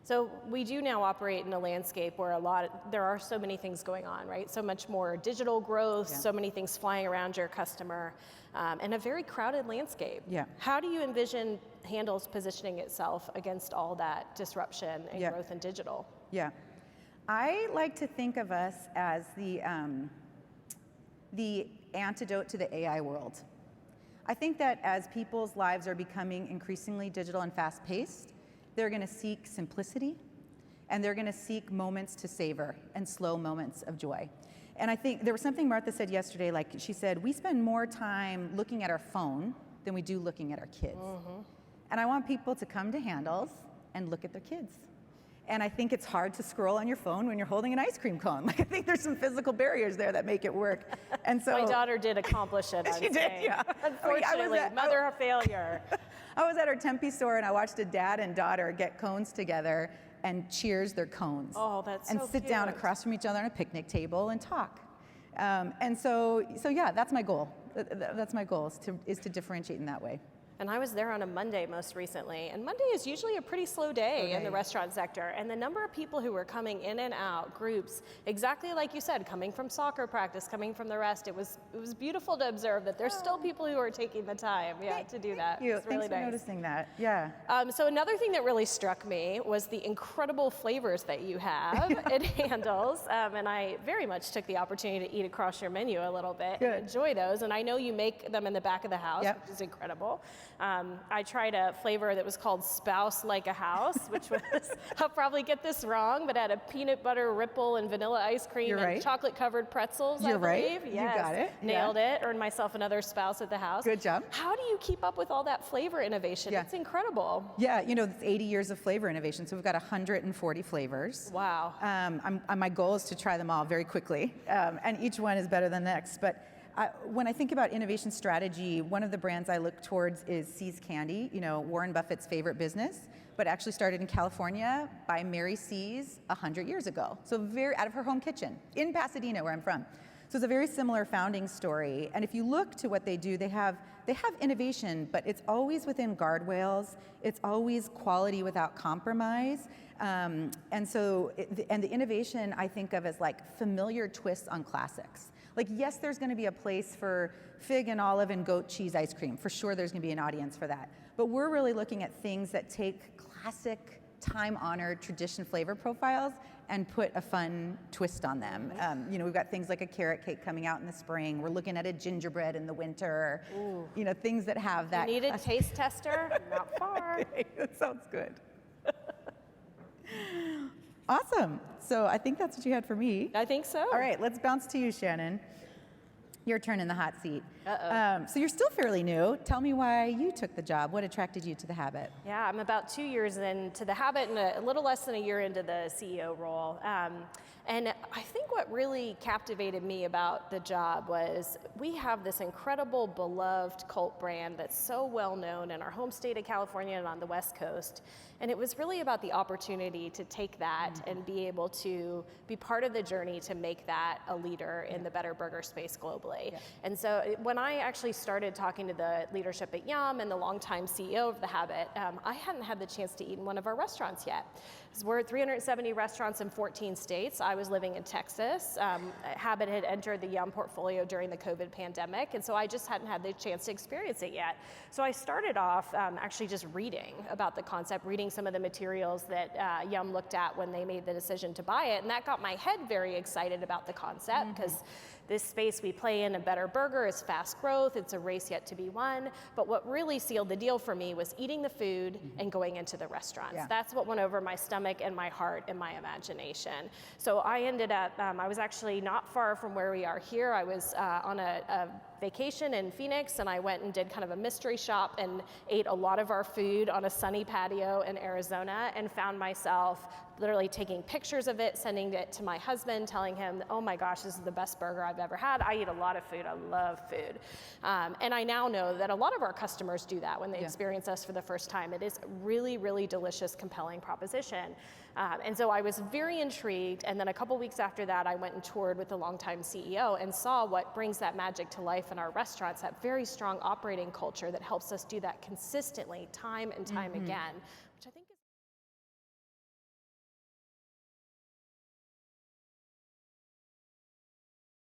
So we do now operate in a landscape where there are so many things going on, right? So much more digital growth, so many things flying around your customer, and a very crowded landscape. Yeah. How do you envision Handel's positioning itself against all that disruption and growth in digital? Yeah. I like to think of us as the antidote to the AI world. I think that as people's lives are becoming increasingly digital and fast-paced, they're going to seek simplicity, and they're going to seek moments to savor and slow moments of joy. And I think there was something Martha said yesterday, like she said, we spend more time looking at our phone than we do looking at our kids. And I want people to come to Handel's and look at their kids. And I think it's hard to scroll on your phone when you're holding an ice cream cone. Like, I think there's some physical barriers there that make it work. And so my daughter did accomplish it. She did, yeah. Unfortunately, mother of failure. I was at our Tempe store and I watched a dad and daughter get cones together and cheers their cones. Oh, that's and so sit cute. down across from each other on a picnic table and talk. And so yeah, that's my goal. That's my goal, is to differentiate in that way. And I was there on a Monday most recently, and Monday is usually a pretty slow day in the restaurant sector, and the number of people who were coming in and out, groups, exactly like you said, coming from soccer practice, coming from the rest, it was beautiful to observe that there's still people who are taking the time to do that. Thank you. It's really Thanks for nice. noticing that. Yeah. So another thing that really struck me was the incredible flavors that you have at Handel's, and I very much took the opportunity to eat across your menu a little bit and enjoy those, and I know you make them in the back of the house, which is incredible. I tried a flavor that was called Spouse Like a House, which was, I'll probably get this wrong, but had a peanut butter ripple and vanilla ice cream and chocolate covered pretzels, I believe. Right. Yes. You got it. Nailed it. Earned myself another spouse at the house. Good job. How do you keep up with all that flavor innovation? It's incredible. Yeah, it's 80 years of flavor innovation, so we've got 140 flavors. Wow. My goal is to try them all very quickly, and each one is better than the next. But when I think about innovation strategy, one of the brands I look towards is See's Candy, Warren Buffett's favorite business, but actually started in California by Mary See's 100 years ago. So very out of her home kitchen in Pasadena, where I'm from. So it's a very similar founding story. And if you look to what they do, they have innovation, but it's always within guardrails. It's always quality without compromise. And the innovation I think of as like familiar twists on classics. Like, yes, there's going to be a place for fig and olive and goat cheese ice cream. For sure, there's going to be an audience for that. But we're really looking at things that take classic, time-honored tradition flavor profiles and put a fun twist on them. We've got things like a carrot cake coming out in the spring. We're looking at a gingerbread in the winter. Ooh. Things that have that. You need a taste tester? Not far. Okay, that sounds good. Awesome. So I think that's what you had for me. I think so. All right, let's bounce to you, Shannon. Your turn in the hot seat. So you're still fairly new. Tell me why you took the job. What attracted you to the Habit? Yeah, I'm about 2 years into the Habit and a little less than a year into the CEO role. And I think what really captivated me about the job was we have this incredible, beloved cult brand that's so well known in our home state of California and on the West Coast. And it was really about the opportunity to take that and be able to be part of the journey to make that a leader in the better burger space globally. Yeah. And so when I actually started talking to the leadership at Yum and the longtime CEO of the Habit, I hadn't had the chance to eat in one of our restaurants yet. We're at 370 restaurants in 14 states. I was living in Texas. Habit had entered the Yum portfolio during the COVID pandemic, and so I just hadn't had the chance to experience it yet. So I started off actually just reading about the concept, reading some of the materials that Yum looked at when they made the decision to buy it, and that got my head very excited about the concept, because this space we play in, a better burger, is fast growth. It's a race yet to be won. But what really sealed the deal for me was eating the food and going into the restaurants. Yeah. That's what went over my stomach and my heart and my imagination. So I ended up, I was actually not far from where we are here. I was on a vacation in Phoenix, and I went and did kind of a mystery shop and ate a lot of our food on a sunny patio in Arizona, and found myself literally taking pictures of it, sending it to my husband, telling him, oh my gosh, this is the best burger I've ever had. I eat a lot of food. I love food. And I now know that a lot of our customers do that when they experience us for the first time. It is a really, really delicious, compelling proposition. And so I was very intrigued, and then a couple weeks after that, I went and toured with the longtime CEO and saw what brings that magic to life in our restaurants, that very strong operating culture that helps us do that consistently, time and time again.